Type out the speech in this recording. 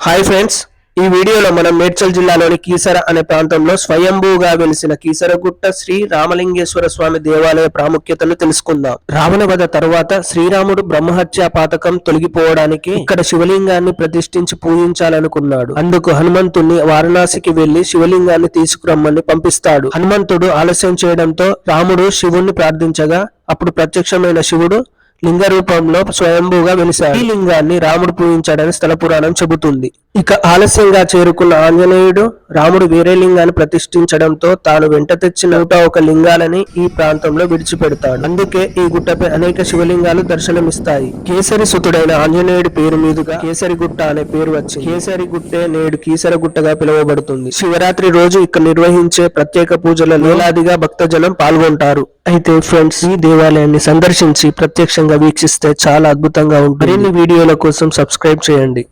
Hi friends, ఈ వీడియోలో మనం మేడ్చల్ జిల్లాలోని కీసర అనే ప్రాంతంలో స్వయంభూగా వెలిసిన కీసరగుట్ట శ్రీ రామలింగేశ్వర స్వామి దేవాలయ ప్రాముఖ్యతను తెలుసుకుందాం. రావణ వధ తరువాత శ్రీరాముడు బ్రహ్మహత్యా పాతకం తొలగిపోవడానికి ఇక్కడ శివలింగాన్ని ప్రతిష్ఠించి పూజించాలనుకున్నాడు. అందుకు హనుమంతుణ్ణి వారణాసికి వెళ్లి శివలింగాన్ని తీసుకురమ్మని పంపిస్తాడు. హనుమంతుడు ఆలస్యం చేయడంతో రాముడు శివుణ్ణి ప్రార్థించగా అప్పుడు ప్రత్యక్షమైన శివుడు లింగ రూపంలో స్వయంభూగా వెలిశాడు. ఈ లింగాన్ని రాముడు పూజించాడని స్థల పురాణం చెబుతుంది. ఇక ఆలస్యంగా చేరుకున్న ఆంజనేయుడు రాముడు వేరే లింగాన్ని ప్రతిష్ఠించడంతో తాను వెంట తెచ్చిన 101 లింగాలని ఈ ప్రాంతంలో విడిచిపెడతాడు. అందుకే ఈ గుట్టపై అనేక శివలింగాలు దర్శనమిస్తాయి. కేసరి సుతుడైన ఆంజనేయుడి పేరు మీదుగా కేసరిగుట్ట అనే పేరు వచ్చింది. కేసరిగుట్టే నేడు కీసరగుట్టగా పిలువబడుతుంది. శివరాత్రి రోజు ఇక్కడ నిర్వహించే ప్రత్యేక పూజలలో వేలాదిగా భక్తజనం పాల్గొంటారు. అయితే ఫ్రెండ్స్, ఈ దేవాలయాన్ని సందర్శించి ప్రత్యక్షంగా వీక్షిస్తే చాలా అద్భుతంగా ఉంటుంది. మరిన్ని వీడియోల కోసం సబ్స్క్రైబ్ చేయండి.